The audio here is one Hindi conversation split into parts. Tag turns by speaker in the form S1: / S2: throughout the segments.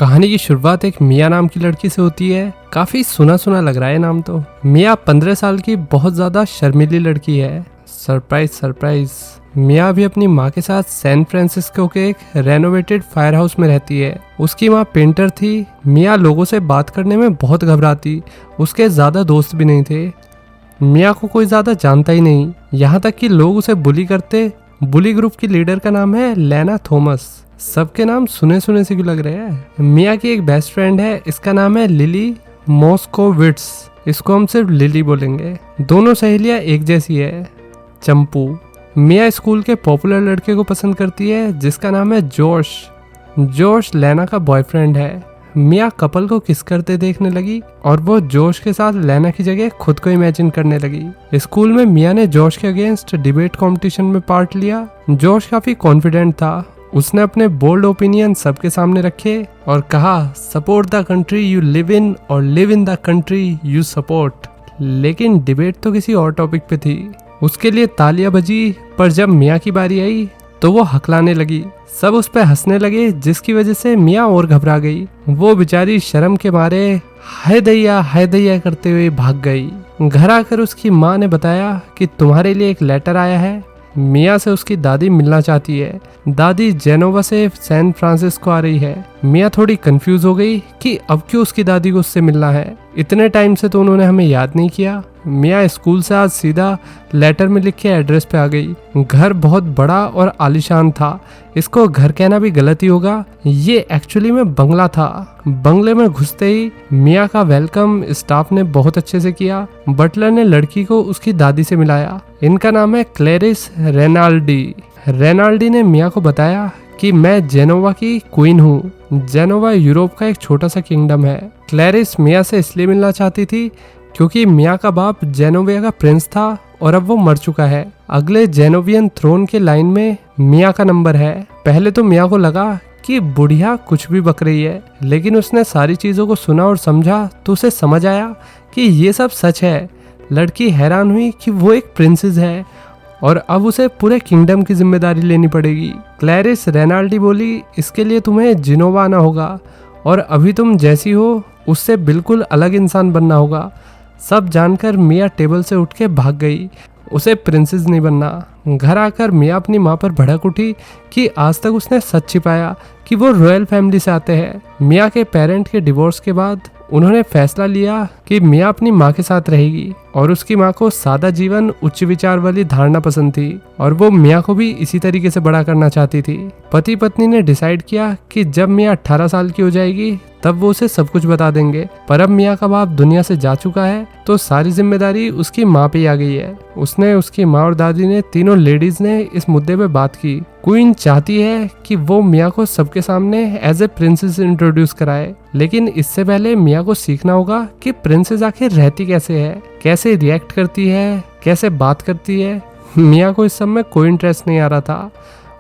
S1: कहानी की शुरुआत एक मिया नाम की लड़की से होती है। काफी सुना सुना लग रहा है नाम तो। मिया 15 साल की बहुत ज्यादा शर्मीली लड़की है। Surprise surprise. मिया भी अपनी माँ के साथ सैन फ्रांसिस्को के एक रेनोवेटेड फायर हाउस में रहती है। उसकी माँ पेंटर थी। मिया लोगों से बात करने में बहुत घबराती। उसके ज्यादा दोस्त भी नहीं थे। मिया को कोई ज्यादा जानता ही नहीं, यहाँ तक कि लोग उसे बुली करते। बुली ग्रुप की लीडर का नाम है लेना थॉमस। सबके नाम सुने सुने से क्यों लग रहे हैं। मिया की एक बेस्ट फ्रेंड है, इसका नाम है लिली मोस्कोविट्स। इसको हम सिर्फ लिली बोलेंगे। दोनों सहेलियां एक जैसी है। चंपू। मिया स्कूल के पॉपुलर लड़के को पसंद करती है जिसका नाम है जोश। जोश लेना का बॉयफ्रेंड है। मिया कपल को किस करते देखने लगी और वो जोश के साथ लेना की जगह खुद को इमेजिन करने लगी। स्कूल में मिया ने जोश के अगेंस्ट डिबेट कंपटीशन में पार्ट लिया। जोश काफी कॉन्फिडेंट था। उसने अपने बोल्ड ओपिनियन सबके सामने रखे और कहा, support the country you live in और live in the country you support. लेकिन डिबेट तो किसी और टॉपिक पे थी। उसके लिए तालियां बजी, पर जब मिया की बारी आई तो वो हकलाने लगी। सब उस पर हंसने लगे जिसकी वजह से मिया और घबरा गई। वो बेचारी शर्म के मारे हाय दैया करते हुए भाग गई। घर आकर उसकी माँ ने बताया कि तुम्हारे लिए एक लेटर आया है। मिया से उसकी दादी मिलना चाहती है। दादी जेनोवा से सैन फ्रांसिस्को आ रही है। मिया थोड़ी कंफ्यूज हो गई कि अब क्यों उसकी दादी को उससे मिलना है। इतने टाइम से तो उन्होंने हमें याद नहीं किया। मिया स्कूल से आज सीधा लेटर में लिखे एड्रेस पे आ गई। घर बहुत बड़ा और आलीशान था। इसको घर कहना भी गलत ही होगा, ये एक्चुअली में बंगला था। बंगले में घुसते ही मिया का वेलकम स्टाफ ने बहुत अच्छे से किया। बटलर ने लड़की को उसकी दादी से मिलाया। इनका नाम है क्लैरिस रेनाल्डी। रेनाल्डी ने मिया को बताया कि मैं जेनोवा की क्वीन हूँ। जेनोवा यूरोप का एक छोटा सा किंगडम है। क्लैरिस मिया से इसलिए मिलना चाहती थी क्योंकि मिया का बाप जेनोविया का प्रिंस था और अब वो मर चुका है। अगले जेनोवियन थ्रोन के लाइन में मिया का नंबर है। पहले तो मिया को लगा कि बुढ़िया कुछ भी बक रही है, लेकिन उसने सारी चीजों को सुना और समझा तो उसे समझ आया कि ये सब सच है। लड़की हैरान हुई कि वो एक प्रिंसेस है और अब उसे पूरे किंगडम की जिम्मेदारी लेनी पड़ेगी। क्लैरिस रेनाल्डी बोली, इसके लिए तुम्हें जिनोवा आना होगा और अभी तुम जैसी हो उससे बिल्कुल अलग इंसान बनना होगा। सब जानकर मिया टेबल से उठ के भाग गई। उसे प्रिंसेस नहीं बनना। घर आकर मिया अपनी माँ पर भड़क उठी कि आज तक उसने सच छिपाया कि वो रॉयल फैमिली से आते हैं। मिया के पेरेंट के डिवोर्स के बाद उन्होंने फैसला लिया कि मिया अपनी माँ के साथ रहेगी और उसकी माँ को सादा जीवन उच्च विचार वाली धारणा पसंद थी और वो मिया को भी इसी तरीके से बड़ा करना चाहती थी। पति पत्नी ने डिसाइड किया कि जब मिया 18 साल की हो जाएगी तब वो उसे सब कुछ बता देंगे। पर अब मिया का बाप दुनिया से जा चुका है तो सारी जिम्मेदारी उसकी माँ पे आ गई है। उसने, उसकी माँ और दादी ने, तीनों लेडीज ने इस मुद्दे पे बात की। क्वीन चाहती है कि वो मिया को सबके सामने एज ए प्रिंसेस इंट्रोड्यूस कराए, लेकिन इससे पहले मिया को सीखना होगा कि प्रिंसेस आखिर रहती कैसे है, कैसे रिएक्ट करती है, कैसे बात करती है। मिया को इस सब में कोई इंटरेस्ट नहीं आ रहा था।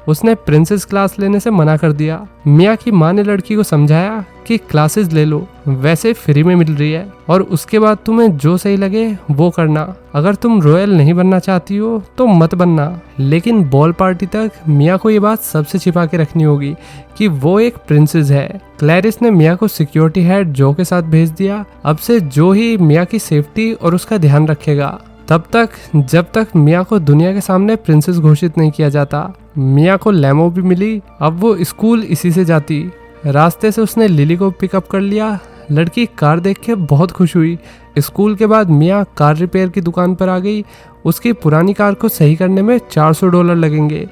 S1: उसने प्रिंसेस क्लास लेने से मना कर दिया। मिया की माँ ने लड़की को समझाया कि क्लासेस ले लो, वैसे फ्री में मिल रही है और उसके बाद तुम्हें जो सही लगे वो करना। अगर तुम रॉयल नहीं बनना चाहती हो तो मत बनना। लेकिन बॉल पार्टी तक मिया को ये बात सबसे छिपा के रखनी होगी कि वो एक प्रिंसेस है। क्लैरिस ने मिया को सिक्योरिटी हेड जो के साथ भेज दिया। अब से जो ही मिया की सेफ्टी और उसका ध्यान रखेगा, तब तक जब तक मिया को दुनिया के सामने प्रिंसेस घोषित नहीं किया जाता। मिया को लेमो भी मिली। अब वो स्कूल इसी से जाती। रास्ते से उसने लिली को पिकअप कर लिया। लड़की कार देख के बहुत खुश हुई। स्कूल के बाद मिया कार रिपेयर की दुकान पर आ गई। उसकी पुरानी कार को सही करने में $400 लगेंगे।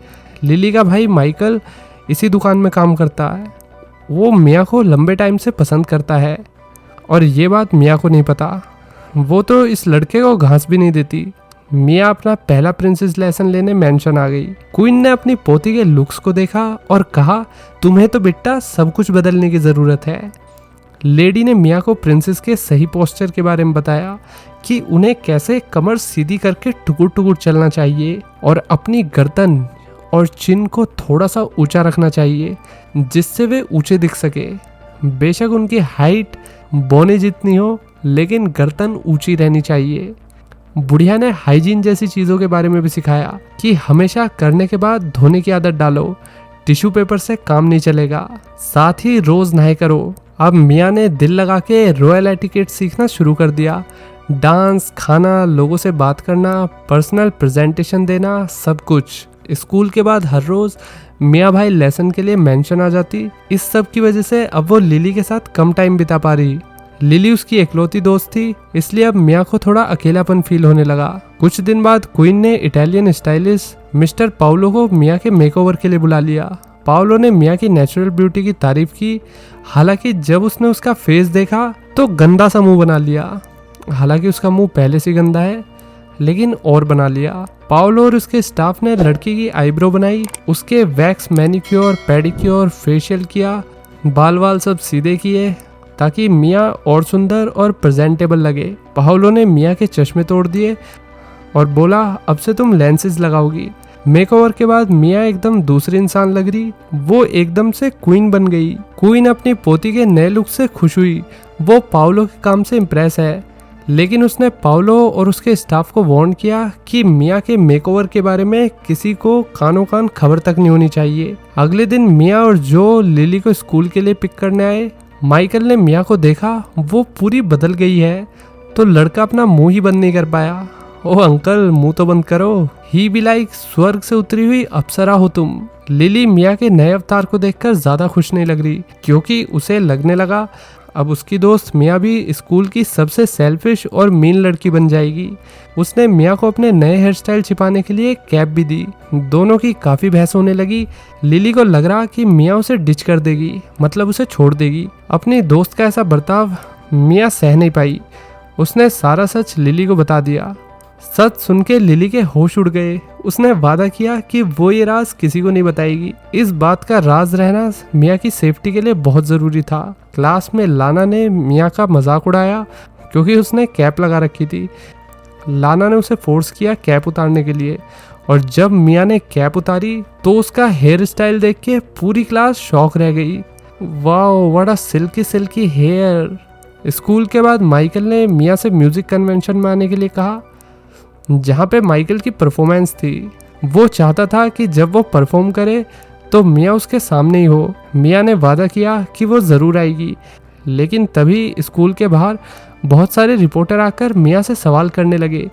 S1: लिली का भाई माइकल इसी दुकान में काम करता है। वो मिया को लंबे टाइम से पसंद करता है और ये बात मिया को नहीं पता। वो तो इस लड़के को घास भी नहीं देती। मिया अपना पहला प्रिंसेस लेसन लेने मेंशन आ गई। क्वीन ने अपनी पोती के लुक्स को देखा और कहा, तुम्हें तो बेटा सब कुछ बदलने की जरूरत है। लेडी ने मिया को प्रिंसेस के सही पोस्चर के बारे में बताया कि उन्हें कैसे कमर सीधी करके टुकुर टुकुर चलना चाहिए और अपनी गर्दन और चिन को थोड़ा सा ऊंचा रखना चाहिए जिससे वे ऊंचे दिख सके। बेशक उनकी हाइट बौने जितनी हो, लेकिन गर्दन ऊंची रहनी चाहिए। बुढ़िया ने हाइजीन जैसी चीजों के बारे में भी सिखाया कि हमेशा करने के बाद धोने की आदत डालो, टिश्यू पेपर से काम नहीं चलेगा, साथ ही रोज नहाए करो। अब मियाँ ने दिल लगा के रॉयल एटिकेट सीखना शुरू कर दिया। डांस, खाना, लोगों से बात करना, पर्सनल प्रेजेंटेशन देना, सब कुछ। स्कूल के बाद हर रोज मियाँ भाई लेसन के लिए मेंशन आ जाती। इस सब की वजह से अब वो लिली के साथ कम टाइम बिता पा रही। लिली उसकी एकलौती दोस्त थी, इसलिए अब मियाँ को थोड़ा अकेलापन फील होने लगा। कुछ दिन बाद क्वीन ने इटालियन स्टाइलिस्ट मिस्टर पाउलो को मियाँ के मेकओवर के लिए बुला लिया। पाउलो ने मियाँ की नेचुरल ब्यूटी की तारीफ की, हालांकि जब उसने उसका फेस देखा तो गंदा सा मुंह बना लिया। हालांकि उसका मुंह पहले से गंदा है, लेकिन और बना लिया। पाउलो और उसके स्टाफ ने लड़की की आईब्रो बनाई, उसके वैक्स, मैनिक्योर, पेडिक्योर, फेशियल किया, बाल वाल सब सीधे किए ताकि मियाँ और सुंदर और प्रेजेंटेबल लगे। पाउलो ने मियाँ के चश्मे तोड़ दिए और बोला, अब से तुम लेंसेज लगाओगी। मेकओवर के बाद मियाँ एकदम दूसरी इंसान लग रही। वो एकदम से क्वीन बन गई। क्वीन अपनी पोती के नए लुक से खुश हुई। वो पाउलो के काम से इम्प्रेस है, लेकिन उसने पाउलो और उसके स्टाफ को वार्न किया कि मियाँ के मेकओवर के बारे में किसी को कानो कान खबर तक नहीं होनी चाहिए। अगले दिन मियाँ और जो लिली को स्कूल के लिए पिक करने आए। माइकल ने मियाँ को देखा, वो पूरी बदल गई है, तो लड़का अपना मुंह ही बंद नहीं कर पाया। ओह अंकल, मुंह तो बंद करो। ही भी लाइक स्वर्ग से उतरी हुई अप्सरा हो तुम। लिली मियाँ के नए अवतार को देखकर ज्यादा खुश नहीं लग रही, क्योंकि उसे लगने लगा अब उसकी दोस्त मियाँ भी स्कूल की सबसे सेल्फिश और मीन लड़की बन जाएगी। उसने मियाँ को अपने नए हेयर स्टाइल छिपाने के लिए कैप भी दी। दोनों की काफी बहस होने लगी। लिली को लग रहा कि मियाँ उसे डिच कर देगी, मतलब उसे छोड़ देगी। अपनी दोस्त का ऐसा बर्ताव मियाँ सह नहीं पाई। उसने सारा सच लिली को बता दिया। सच सुन के लिली के होश उड़ गए। उसने वादा किया कि वो ये राज किसी को नहीं बताएगी। इस बात का राज रहना मियाँ की सेफ्टी के लिए बहुत जरूरी था। क्लास में लाना ने मियाँ का मजाक उड़ाया क्योंकि उसने कैप लगा रखी थी। लाना ने उसे फोर्स किया कैप उतारने के लिए, और जब मियाँ ने कैप उतारी तो उसका हेयर स्टाइल देख के पूरी क्लास शॉक रह गई। Wow, what a silky silky hair. School के बाद माइकल ने मियाँ से म्यूजिक कन्वेंशन में आने के लिए कहा, जहाँ पे माइकल की परफॉर्मेंस थी। वो चाहता था कि जब वो परफॉर्म करे तो मियाँ उसके सामने ही हो। मियाँ ने वादा किया कि वो ज़रूर आएगी, लेकिन तभी स्कूल के बाहर बहुत सारे रिपोर्टर आकर मियाँ से सवाल करने लगे,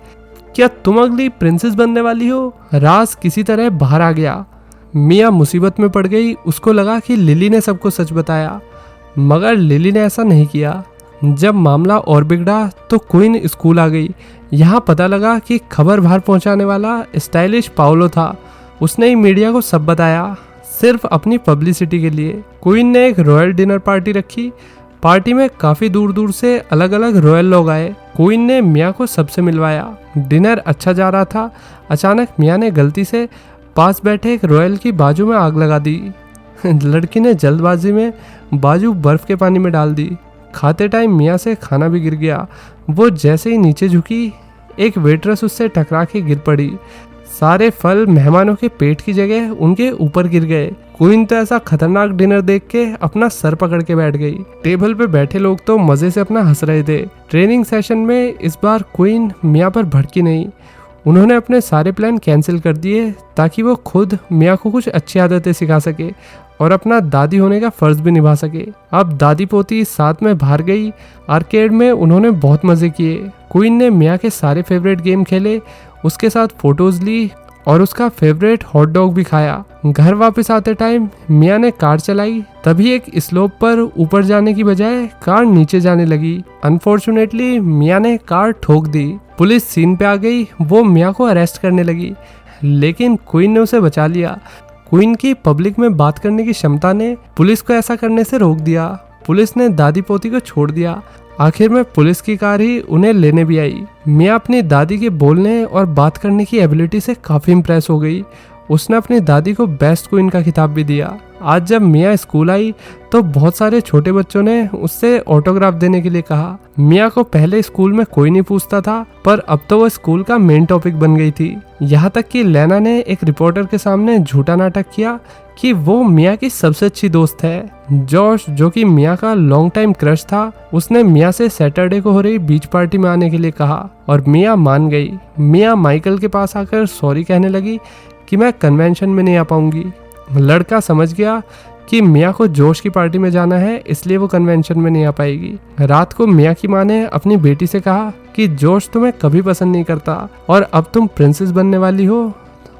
S1: क्या तुम अगली प्रिंसेस बनने वाली हो? राज किसी तरह बाहर आ गया। मियाँ मुसीबत में पड़ गई। उसको लगा कि लिली ने सबको सच बताया, मगर लिली ने ऐसा नहीं किया। जब मामला और बिगड़ा तो क्वीन स्कूल आ गई। यहाँ पता लगा कि खबर बाहर पहुँचाने वाला स्टाइलिश पाउलो था। उसने ही मीडिया को सब बताया, सिर्फ अपनी पब्लिसिटी के लिए। क्वीन ने एक रॉयल डिनर पार्टी रखी। पार्टी में काफी दूर दूर से अलग अलग रॉयल लोग आए। क्वीन ने मियाँ को सबसे मिलवाया। डिनर अच्छा जा रहा था। अचानक मियाँ ने गलती से पास बैठे एक रॉयल की बाजू में आग लगा दी। लड़की ने जल्दबाजी में बाजू बर्फ के पानी में डाल दी। खाते टाइम मियाँ से खाना भी गिर गया। वो जैसे ही नीचे झुकी, एक वेट्रेस उससे टकरा के गिर पड़ी। सारे फल मेहमानों के पेट की जगह उनके ऊपर गिर गए। क्वीन तो ऐसा खतरनाक डिनर देख के अपना सर पकड़ के बैठ गई। टेबल पे बैठे लोग तो मजे से अपना हंस रहे थे। ट्रेनिंग सेशन में इस बार क्वीन मियाँ पर भड़की नहीं। उन्होंने अपने सारे प्लान कैंसिल कर दिए ताकि वो खुद मियाँ को कुछ अच्छी आदतें सिखा सके और अपना दादी होने का फर्ज भी निभा सके। अब दादी पोती साथ में बाहर गई। आर्केड में उन्होंने बहुत मजे किए। क्वीन ने मियाँ के सारे फेवरेट गेम खेले, उसके साथ फोटोज ली और उसका फेवरेट हॉट डॉग भी खाया। घर वापस आते टाइम मियाँ ने कार चलाई, तभी एक स्लोप पर ऊपर जाने की बजाय कार नीचे जाने लगी। अनफॉर्चुनेटली मियाँ ने कार ठोक दी। पुलिस सीन पे आ गई। वो मियाँ को अरेस्ट करने लगी, लेकिन क्वीन ने उसे बचा लिया। क्वीन की पब्लिक में बात करने की क्षमता ने पुलिस को ऐसा करने से रोक दिया। पुलिस ने दादी पोती को छोड़ दिया। आखिर में पुलिस की कार ही उन्हें लेने भी आई। मियाँ अपनी दादी के बोलने और बात करने की एबिलिटी से काफी इम्प्रेस हो गई। उसने अपनी दादी को बेस्ट क्वीन का खिताब भी दिया। आज जब मियाँ स्कूल आई तो बहुत सारे छोटे बच्चों ने उससे ऑटोग्राफ देने के लिए कहा। मियाँ को पहले स्कूल में कोई नहीं पूछता था, पर अब तो वो स्कूल का मेन टॉपिक बन गई थी। यहाँ तक कि लेना ने एक रिपोर्टर के सामने झूठा नाटक किया कि वो मियाँ की सबसे अच्छी दोस्त है। जॉश, जो कि मियाँ का लॉन्ग टाइम क्रश था, उसने मियाँ से सैटरडे को हो रही बीच पार्टी में आने के लिए कहा और मियाँ मान गई। मियाँ माइकल के पास आकर सॉरी कहने लगी कि मैं कन्वेंशन में नहीं आ पाऊंगी। लड़का समझ गया कि मिया को जोश की पार्टी में जाना है, इसलिए वो कन्वेंशन में नहीं आ पाएगी। रात को मिया की माँ ने अपनी बेटी से कहा कि जोश तुम्हें कभी पसंद नहीं करता और अब तुम प्रिंसेस बनने वाली हो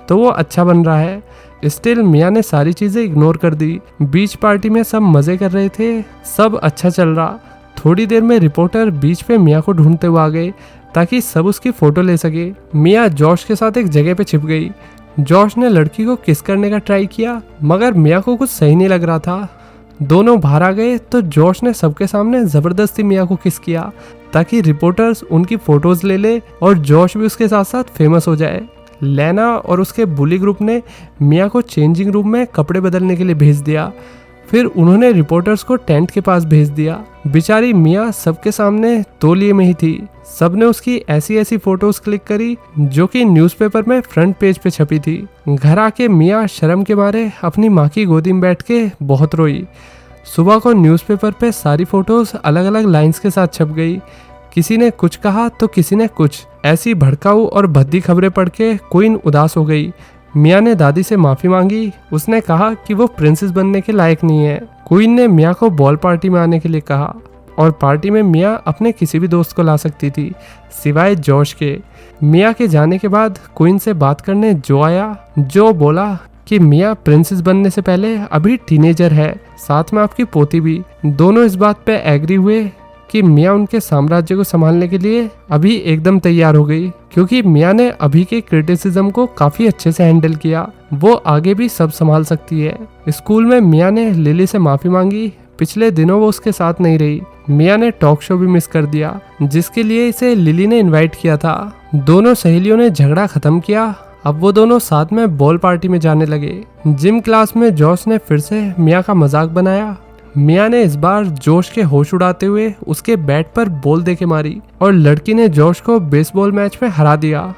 S1: तो वो अच्छा बन रहा है। स्टिल मिया ने सारी चीजें इग्नोर कर दी। बीच पार्टी में सब मजे कर रहे थे, सब अच्छा चल रहा। थोड़ी देर में रिपोर्टर बीच पे मिया को ढूंढते हुए आ गए ताकि सब उसकी फोटो ले सके। मिया जॉश के साथ एक जगह पे छिप गई। जॉश ने लड़की को किस करने का ट्राई किया मगर मिया को कुछ सही नहीं लग रहा था। दोनों बाहर आ गए तो जॉश ने सबके सामने जबरदस्ती मिया को किस किया ताकि रिपोर्टर्स उनकी फोटोज ले ले और जॉश भी उसके साथ साथ फेमस हो जाए। लेना और उसके बुली ग्रुप ने मिया को चेंजिंग रूम में कपड़े बदलने के लिए भेज दिया। फिर उन्होंने रिपोर्टर्स को टेंट के पास भेज दिया। बेचारी मिया सबके सामने तौलिए में ही थी। सबने उसकी ऐसी ऐसी फोटोज क्लिक करी जो कि न्यूज़पेपर में फ्रंट पेज पे छपी थी। घर आके मिया शर्म के मारे अपनी माँ की गोदी में बैठ के बहुत रोई। सुबह को न्यूज़पेपर पे सारी फोटोज अलग अलग लाइंस के साथ छप गई। किसी ने कुछ कहा तो किसी ने कुछ। ऐसी भड़काऊ और भद्दी खबरें पढ़ के क्वीन उदास हो गई। मिया ने दादी से माफी मांगी। उसने कहा कि वो प्रिंसेस बनने के लायक नहीं है। क्वीन ने मिया को बॉल पार्टी में आने के लिए कहा और पार्टी में मिया अपने किसी भी दोस्त को ला सकती थी सिवाय जॉश के। मिया के जाने के बाद क्वीन से बात करने जो आया। जो बोला कि मिया प्रिंसेस बनने से पहले अभी टीनेजर है, साथ में आपकी पोती भी। दोनों इस बात पे एग्री हुए कि मिया उनके साम्राज्य को संभालने के लिए अभी एकदम तैयार हो गई, क्योंकि मिया ने अभी के क्रिटिसिज्म को काफी अच्छे से हैंडल किया। वो आगे भी सब संभाल सकती है। स्कूल में मिया ने लिली से माफी मांगी। पिछले दिनों वो उसके साथ नहीं रही। मिया ने टॉक शो भी मिस कर दिया जिसके लिए इसे लिली ने इनवाइट किया था। दोनों सहेलियों ने झगड़ा खत्म किया। अब वो दोनों साथ में बॉल पार्टी में जाने लगे। जिम क्लास में जॉश ने फिर से मिया का मजाक बनाया। मिया ने इस बार जोश के होश उड़ाते हुए उसके बैट पर बॉल देके मारी और लड़की ने जोश को बेसबॉल मैच में हरा दिया।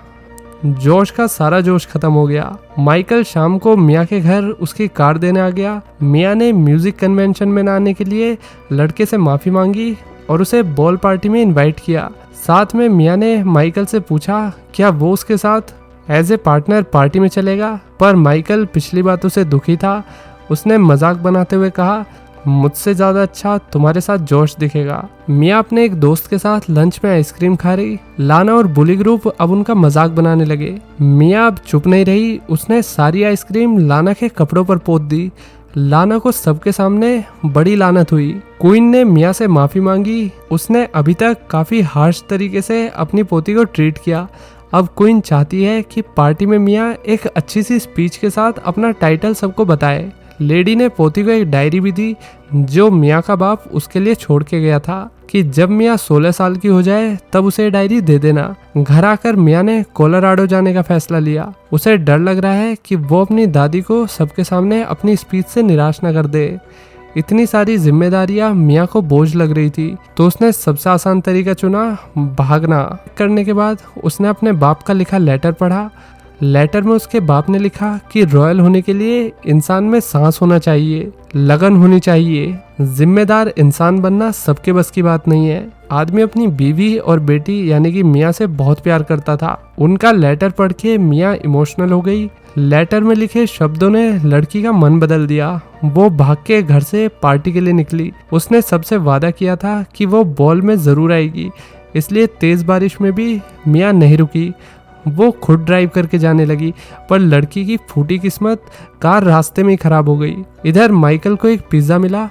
S1: जोश का सारा जोश खत्म हो गया। माइकल शाम को मिया के घर उसकी कार देने आ गया। मिया ने म्यूजिक कन्वेंशन में ना आने के लिए लड़के से माफी मांगी और उसे बॉल पार्टी में इनवाइट किया। साथ में मिया ने माइकल से पूछा क्या वो उसके साथ एज ए पार्टनर पार्टी में चलेगा, पर माइकल पिछली बातों से दुखी था। उसने मजाक बनाते हुए कहा मुझसे ज्यादा अच्छा तुम्हारे साथ जोश दिखेगा। मिया अपने एक दोस्त के साथ लंच में आइसक्रीम खा रही। लाना और बुली ग्रुप अब उनका मजाक बनाने लगे। मिया अब चुप नहीं रही। उसने सारी आइसक्रीम लाना के कपड़ों पर पोत दी। लाना को सबके सामने बड़ी लानत हुई। क्वीन ने मिया से माफी मांगी। उसने अभी तक काफी हार्श तरीके से अपनी पोती को ट्रीट किया। अब क्वीन चाहती है कि पार्टी में मिया एक अच्छी सी स्पीच के साथ अपना टाइटल सबको बताए। लेडी ने पोती को एक डायरी भी दी जो मिया का बाप उसके लिए छोड़ के गया था कि जब मिया 16 साल की हो जाए तब उसे डायरी दे देना। घर आकर मिया ने कोलोराडो जाने का फैसला लिया। उसे डर लग रहा है कि वो अपनी दादी को सबके सामने अपनी स्पीच से निराश न कर दे। इतनी सारी जिम्मेदारियां मिया को बोझ लग रही थी तो उसने सबसे आसान तरीका चुना, भागना। करने के बाद उसने अपने बाप का लिखा लेटर पढ़ा। लेटर में उसके बाप ने लिखा कि रॉयल होने के लिए इंसान में सांस होना चाहिए, लगन होनी चाहिए। जिम्मेदार इंसान बनना सबके बस की बात नहीं है। आदमी अपनी बीवी और बेटी यानी कि मिया से बहुत प्यार करता था। उनका लेटर पढ़ के मिया इमोशनल हो गई। लेटर में लिखे शब्दों ने लड़की का मन बदल दिया। वो भाग के घर से पार्टी के लिए निकली। उसने सबसे वादा किया था कि वो बॉल में जरूर आएगी, इसलिए तेज बारिश में भी मिया नहीं रुकी। वो खुद ड्राइव करके जाने लगी, पर लड़की की फूटी किस्मत, कार रास्ते में ही खराब हो गई। इधर माइकल को एक पिज्जा मिला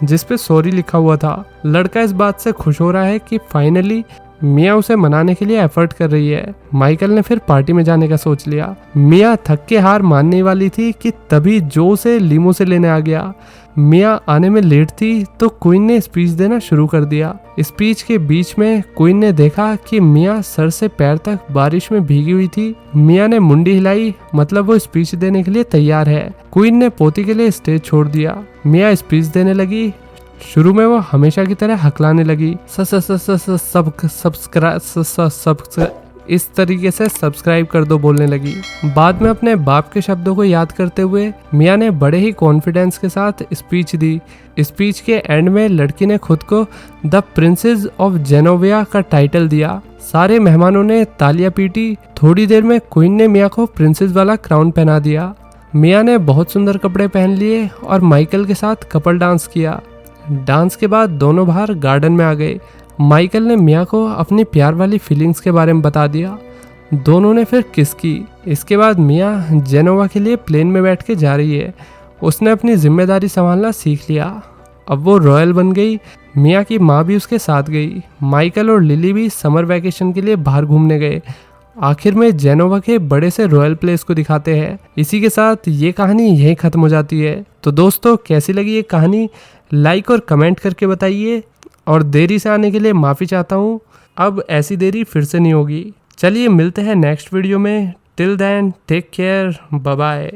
S1: जिस पे सॉरी लिखा हुआ था। लड़का इस बात से खुश हो रहा है कि फाइनली मिया उसे मनाने के लिए एफर्ट कर रही है। माइकल ने फिर पार्टी में जाने का सोच लिया। मिया थक के हार मानने वाली थी कि तभी जो उसे लीमो से लेने आ गया। मिया आने में लेट थी तो क्वीन ने स्पीच देना शुरू कर दिया। स्पीच के बीच में क्वीन ने देखा कि मिया सर से पैर तक बारिश में भीगी हुई थी। मिया ने मुंडी हिलाई, मतलब वो स्पीच देने के लिए तैयार है। क्वीन ने पोती के लिए स्टेज छोड़ दिया। मिया स्पीच देने लगी। शुरू में वो हमेशा की तरह हकलाने लगी, इस तरीके से सब्सक्राइब कर दो बोलने लगी। बाद में अपने बाप के शब्दों को याद करते हुए मिया ने बड़े ही कॉन्फिडेंस के साथ स्पीच दी। स्पीच के एंड में लड़की ने खुद को द प्रिंसेस ऑफ जेनोविया का टाइटल दिया। सारे मेहमानों ने तालियां पीटी। थोड़ी देर में क्वीन ने मिया को प्रिंसेस वाला क्राउन पहना दिया। मिया ने बहुत सुंदर कपड़े पहन लिए और माइकल के साथ कपल डांस किया। डांस के बाद दोनों बाहर गार्डन में आ गए। माइकल ने मिया को अपनी प्यार वाली फीलिंग्स के बारे में बता दिया। दोनों ने फिर किस की। इसके बाद मिया जेनोवा के लिए प्लेन में बैठ के जा रही है। उसने अपनी जिम्मेदारी संभालना सीख लिया। अब वो रॉयल बन गई। मिया की माँ भी उसके साथ गई। माइकल और लिली भी समर वैकेशन के लिए बाहर घूमने गए। आखिर में जेनोवा के बड़े से रॉयल प्लेस को दिखाते हैं। इसी के साथ ये कहानी यहीं खत्म हो जाती है। तो दोस्तों, कैसी लगी ये कहानी लाइक और कमेंट करके बताइए। और देरी से आने के लिए माफ़ी चाहता हूँ। अब ऐसी देरी फिर से नहीं होगी। चलिए मिलते हैं नेक्स्ट वीडियो में। Till then take care, bye bye.